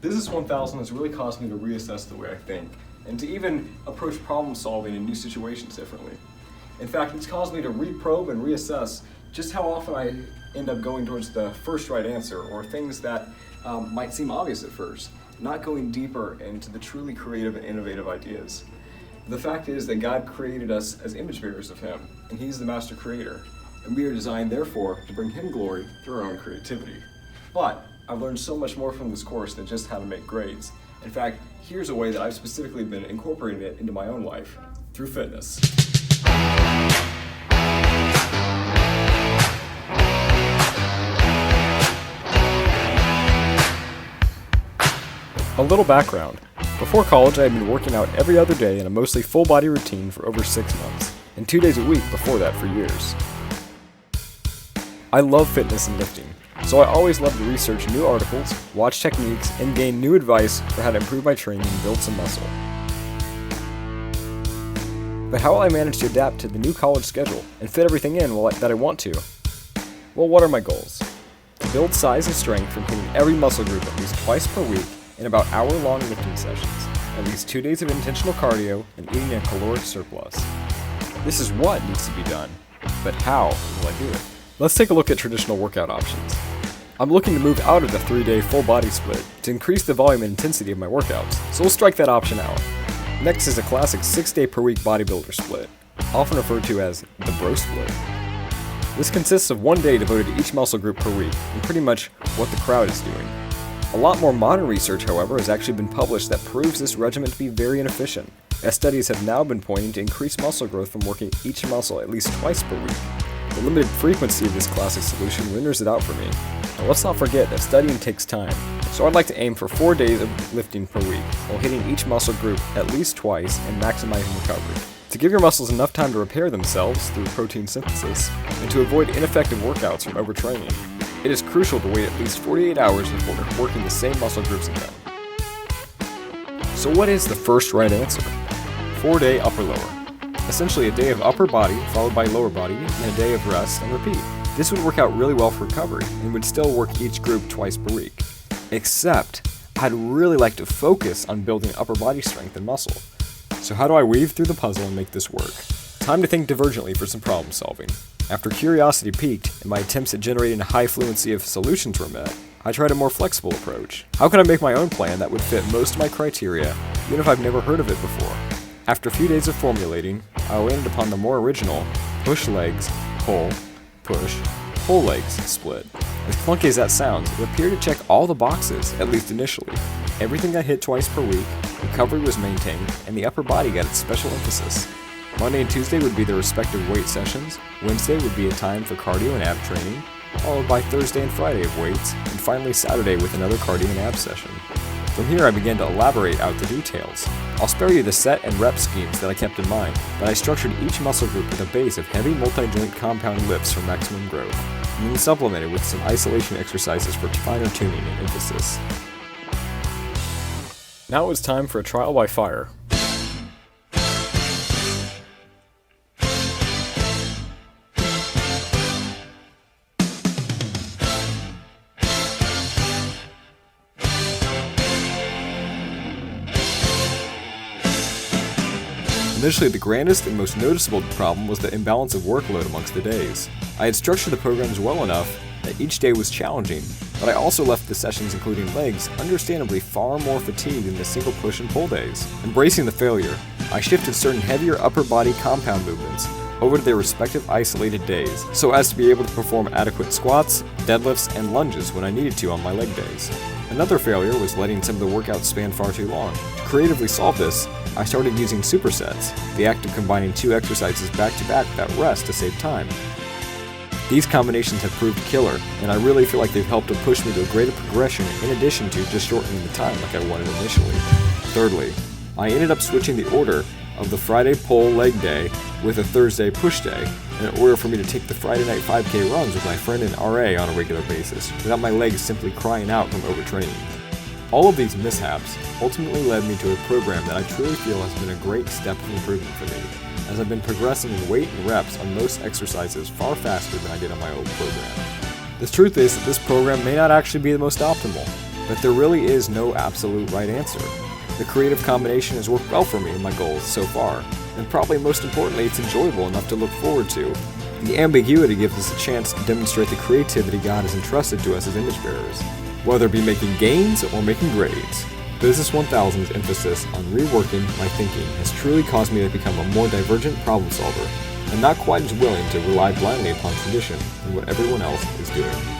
Business 1000 has really caused me to reassess the way I think, and to even approach problem solving in new situations differently. In fact, it's caused me to reprobe and reassess just how often I end up going towards the first right answer, or things that might seem obvious at first, not going deeper into the truly creative and innovative ideas. The fact is that God created us as image bearers of Him, and He's the master creator, and we are designed, therefore, to bring Him glory through our own creativity. But I've learned so much more from this course than just how to make grades. In fact, here's a way that I've specifically been incorporating it into my own life, through fitness. A little background. Before college, I had been working out every other day in a mostly full-body routine for over 6 months, and 2 days a week before that for years. I love fitness and lifting, so I always loved to research new articles, watch techniques, and gain new advice for how to improve my training and build some muscle. But how will I manage to adapt to the new college schedule and fit everything in that I want to? Well, what are my goals? To build size and strength from hitting every muscle group at least twice per week in about hour-long lifting sessions, at least 2 days of intentional cardio, and eating a caloric surplus. This is what needs to be done, but how will I do it? Let's take a look at traditional workout options. I'm looking to move out of the 3-day full body split to increase the volume and intensity of my workouts, so we'll strike that option out. Next is a classic 6-day per week bodybuilder split, often referred to as the bro split. This consists of 1 day devoted to each muscle group per week, and pretty much what the crowd is doing. A lot more modern research, however, has actually been published that proves this regimen to be very inefficient, as studies have now been pointing to increased muscle growth from working each muscle at least twice per week. The limited frequency of this classic solution renders it out for me. Now let's not forget that studying takes time, so I'd like to aim for 4 days of lifting per week, while hitting each muscle group at least twice and maximizing recovery. To give your muscles enough time to repair themselves through protein synthesis, and to avoid ineffective workouts from overtraining, it is crucial to wait at least 48 hours before working the same muscle groups again. So what is the first right answer? 4-day upper-lower. Essentially a day of upper body followed by lower body and a day of rest and repeat. This would work out really well for recovery and would still work each group twice per week. Except, I'd really like to focus on building upper body strength and muscle. So how do I weave through the puzzle and make this work? Time to think divergently for some problem solving. After curiosity peaked and my attempts at generating a high fluency of solutions were met, I tried a more flexible approach. How can I make my own plan that would fit most of my criteria, even if I've never heard of it before? After a few days of formulating, I landed upon the more original push legs, pull, push, pull legs split. As clunky as that sounds, it appeared to check all the boxes, at least initially. Everything got hit twice per week, recovery was maintained, and the upper body got its special emphasis. Monday and Tuesday would be the respective weight sessions, Wednesday would be a time for cardio and ab training, followed by Thursday and Friday of weights, and finally Saturday with another cardio and ab session. From here I began to elaborate out the details. I'll spare you the set and rep schemes that I kept in mind, but I structured each muscle group with a base of heavy multi-joint compound lifts for maximum growth, and then supplemented with some isolation exercises for finer tuning and emphasis. Now it was time for a trial by fire. Initially, the grandest and most noticeable problem was the imbalance of workload amongst the days. I had structured the programs well enough that each day was challenging, but I also left the sessions including legs understandably far more fatigued than the single push and pull days. Embracing the failure, I shifted certain heavier upper body compound movements over to their respective isolated days, so as to be able to perform adequate squats, deadlifts, and lunges when I needed to on my leg days. Another failure was letting some of the workouts span far too long. To creatively solve this, I started using supersets, the act of combining 2 exercises back-to-back without rest to save time. These combinations have proved killer, and I really feel like they've helped to push me to a greater progression in addition to just shortening the time like I wanted initially. Thirdly, I ended up switching the order of the Friday pull leg day with a Thursday push day in order for me to take the Friday night 5K runs with my friend and RA on a regular basis without my legs simply crying out from overtraining. All of these mishaps ultimately led me to a program that I truly feel has been a great step of improvement for me, as I've been progressing in weight and reps on most exercises far faster than I did on my old program. The truth is that this program may not actually be the most optimal, but there really is no absolute right answer. The creative combination has worked well for me and my goals so far, and probably most importantly, it's enjoyable enough to look forward to. The ambiguity gives us a chance to demonstrate the creativity God has entrusted to us as image bearers, whether it be making gains or making grades. Business 1000's emphasis on reworking my thinking has truly caused me to become a more divergent problem solver, and not quite as willing to rely blindly upon tradition and what everyone else is doing.